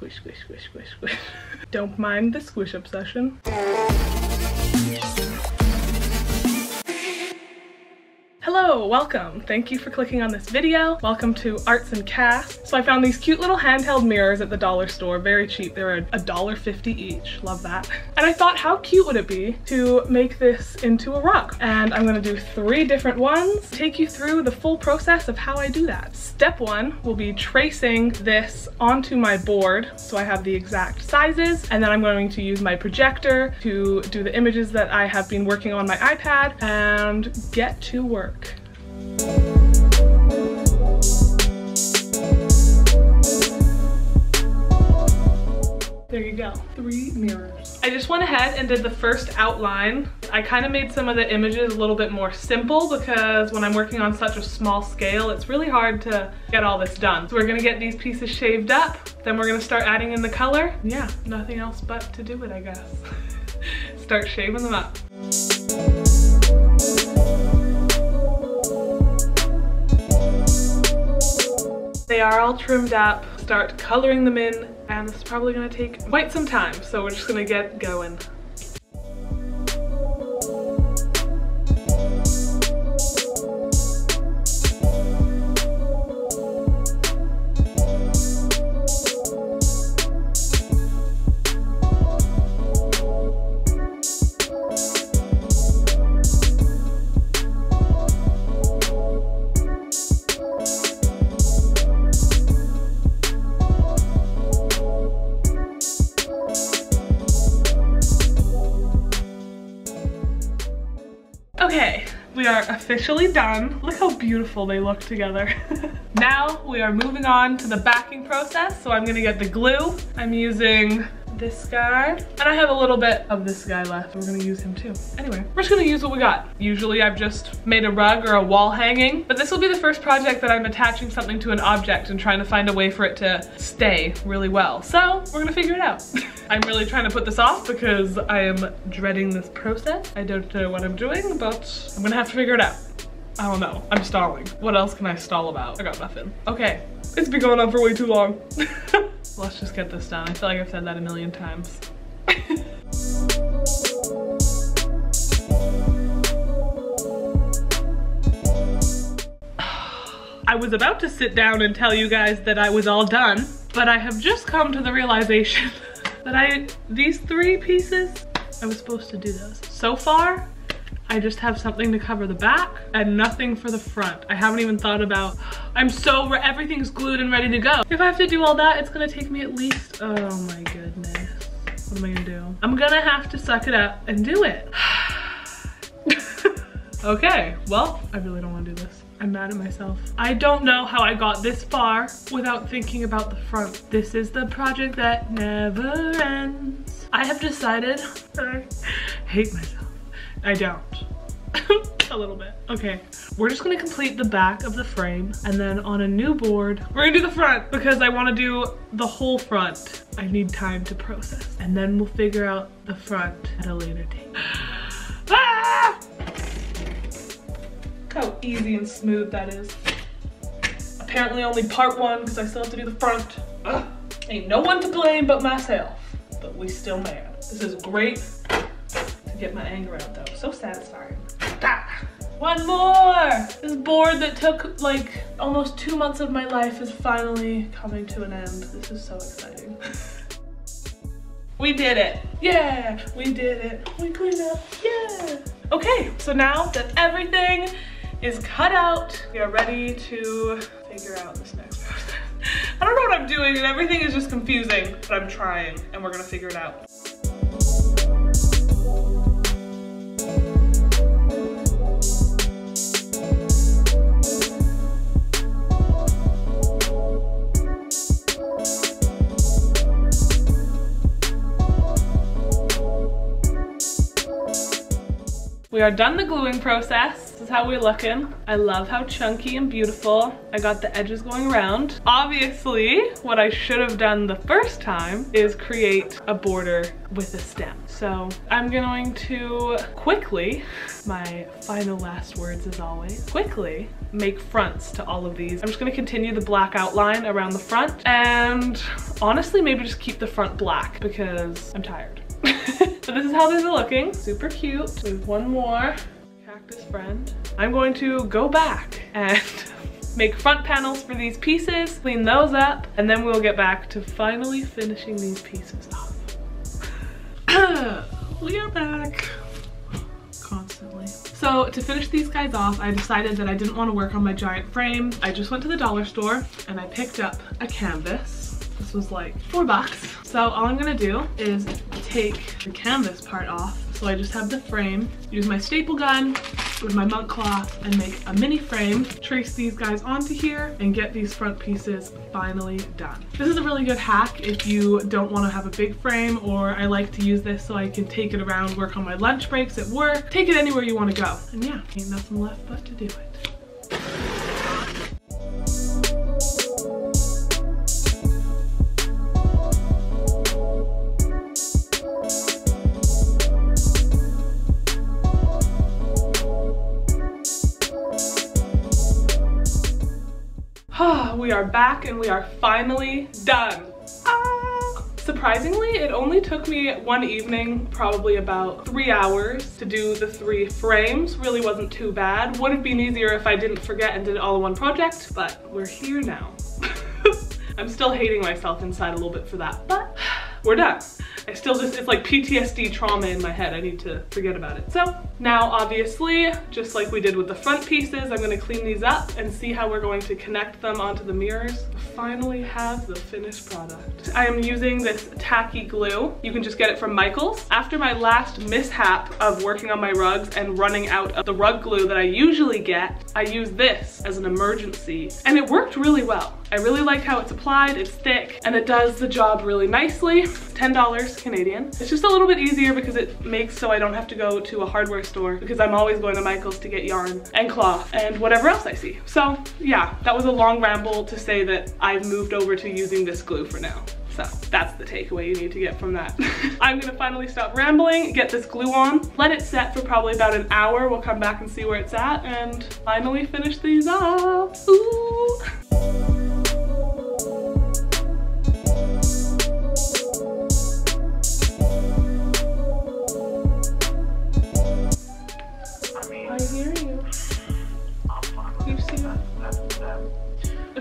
Squish, squish, squish, squish, squish. Don't mind the squish obsession. Hello, welcome. Thank you for clicking on this video. Welcome to Arts and Cast. So I found these cute little handheld mirrors at the dollar store, very cheap. They were $1.50 each, love that. And I thought, how cute would it be to make this into a rug? And I'm gonna do 3 different ones, take you through the full process of how I do that. Step 1 will be tracing this onto my board so I have the exact sizes, and then I'm going to use my projector to do the images that I have been working on my iPad and get to work. There you go, 3 mirrors. I just went ahead and did the first outline. I kind of made some of the images a little bit more simple because when I'm working on such a small scale, it's really hard to get all this done. So we're gonna get these pieces shaved up, then we're gonna start adding in the color. Yeah, nothing else but to do it, I guess. Start shaving them up. They are all trimmed up, start coloring them in, and this is probably gonna take quite some time, so we're just gonna get going. Okay, we are officially done. Look how beautiful they look together. Now we are moving on to the backing process. So I'm gonna get the glue. I'm using this guy, and I have a little bit of this guy left. We're gonna use him too. Anyway, we're just gonna use what we got. Usually I've just made a rug or a wall hanging, but this will be the first project that I'm attaching something to an object and trying to find a way for it to stay really well. So we're gonna figure it out. I'm really trying to put this off because I am dreading this process. I don't know what I'm doing, but I'm gonna have to figure it out. I don't know, I'm stalling. What else can I stall about? I got nothing. Okay, it's been going on for way too long. Let's just get this done. I feel like I've said that a million times. I was about to sit down and tell you guys that I was all done, but I have just come to the realization that these 3 pieces, I was supposed to do those. So far, I just have something to cover the back and nothing for the front. I haven't even thought about, everything's glued and ready to go. If I have to do all that, it's gonna take me at least, oh my goodness. What am I gonna do? I'm gonna have to suck it up and do it. Okay, well, I really don't wanna do this. I'm mad at myself. I don't know how I got this far without thinking about the front. This is the project that never ends. I have decided I hate myself. I don't. A little bit. Okay, we're just gonna complete the back of the frame, and then on a new board, we're gonna do the front because I wanna do the whole front. I need time to process, and then we'll figure out the front at a later date. Ah! Look how easy and smooth that is. Apparently only part 1 because I still have to do the front. Ugh. Ain't no one to blame but myself, but we still mad. This is great. Get my anger out though. So satisfying. Ah, 1 more! This board that took like almost 2 months of my life is finally coming to an end. This is so exciting. We did it. Yeah, we did it. We cleaned up. Yeah. Okay, so now that everything is cut out, we are ready to figure out this next process. I don't know what I'm doing and everything is just confusing, but I'm trying and we're gonna figure it out. We are done the gluing process. This is how we're looking. I love how chunky and beautiful. I got the edges going around. Obviously, what I should have done the first time is create a border with a stem. So I'm going to quickly, my final last words as always, quickly make fronts to all of these. I'm just gonna continue the black outline around the front and honestly maybe just keep the front black because I'm tired. So this is how these are looking. Super cute. There's one more cactus friend. I'm going to go back and make front panels for these pieces, clean those up, and then we'll get back to finally finishing these pieces off. We are back. Constantly. So to finish these guys off, I decided that I didn't want to work on my giant frame. I just went to the dollar store and I picked up a canvas. This was like $4. So all I'm gonna do is take the canvas part off. So I just have the frame, use my staple gun with my monk cloth and make a mini frame, trace these guys onto here and get these front pieces finally done. This is a really good hack if you don't want to have a big frame, or I like to use this so I can take it around, work on my lunch breaks at work, take it anywhere you want to go. And yeah, ain't nothing left but to do it. We are back and we are finally done. Surprisingly, it only took me one evening, probably about 3 hours to do the 3 frames. Really wasn't too bad. Would have been easier if I didn't forget and did it all in one project, but we're here now. I'm still hating myself inside a little bit for that, but we're done. I still just, it's like PTSD trauma in my head. I need to forget about it. So now obviously, just like we did with the front pieces, I'm gonna clean these up and see how we're going to connect them onto the mirrors. Finally have the finished product. I am using this tacky glue. You can just get it from Michael's. After my last mishap of working on my rugs and running out of the rug glue that I usually get, I use this as an emergency and it worked really well. I really like how it's applied, it's thick, and it does the job really nicely. $10 Canadian. It's just a little bit easier because it makes so I don't have to go to a hardware store because I'm always going to Michael's to get yarn and cloth and whatever else I see. So yeah, that was a long ramble to say that I've moved over to using this glue for now. So that's the takeaway you need to get from that. I'm gonna finally stop rambling, get this glue on, let it set for probably about an hour. We'll come back and see where it's at and finally finish these off. Ooh.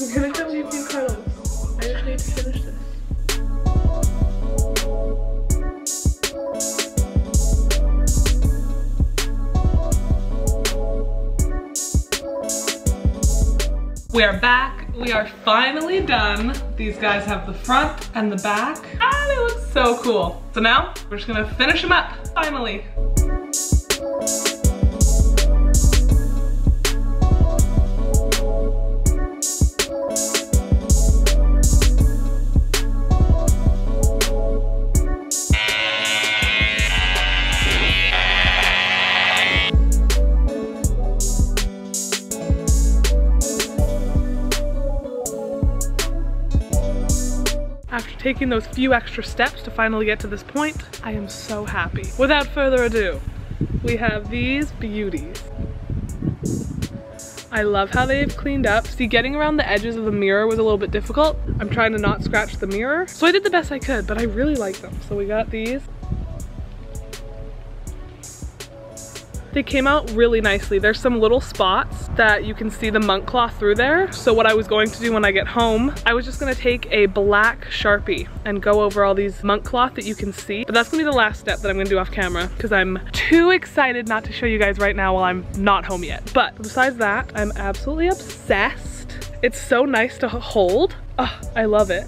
I'm gonna come give you clothes. I just need to finish this. We are back. We are finally done. These guys have the front and the back. Ah, they look so cool. So now we're just gonna finish them up, finally. After taking those few extra steps to finally get to this point, I am so happy. Without further ado, we have these beauties. I love how they've cleaned up. See, getting around the edges of the mirror was a little bit difficult. I'm trying to not scratch the mirror. So I did the best I could, but I really like them. So we got these. They came out really nicely. There's some little spots that you can see the monk cloth through there. So what I was going to do when I get home, I was just gonna take a black Sharpie and go over all these monk cloth that you can see. But that's gonna be the last step that I'm gonna do off camera because I'm too excited not to show you guys right now while I'm not home yet. But besides that, I'm absolutely obsessed. It's so nice to hold. Oh, I love it.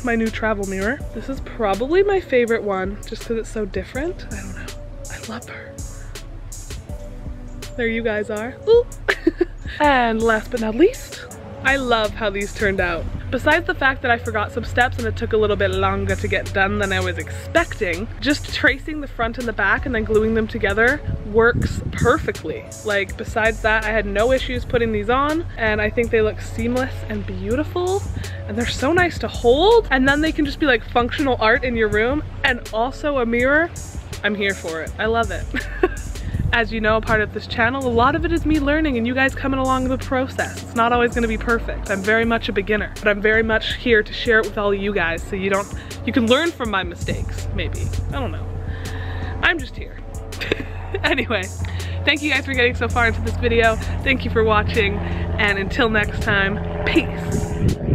My new travel mirror. This is probably my favorite one just because it's so different. I don't know. I love her. There you guys are. Ooh. And last but not least, I love how these turned out. Besides the fact that I forgot some steps and it took a little bit longer to get done than I was expecting, just tracing the front and the back and then gluing them together works perfectly. Like, besides that, I had no issues putting these on, and I think they look seamless and beautiful, and they're so nice to hold, and then they can just be like functional art in your room and also a mirror. I'm here for it. I love it. As you know, a part of this channel, a lot of it is me learning and you guys coming along the process. It's not always gonna be perfect. I'm very much a beginner, but I'm very much here to share it with all of you guys so you can learn from my mistakes, maybe. I don't know. I'm just here. Anyway, thank you guys for getting so far into this video. Thank you for watching, and until next time, peace.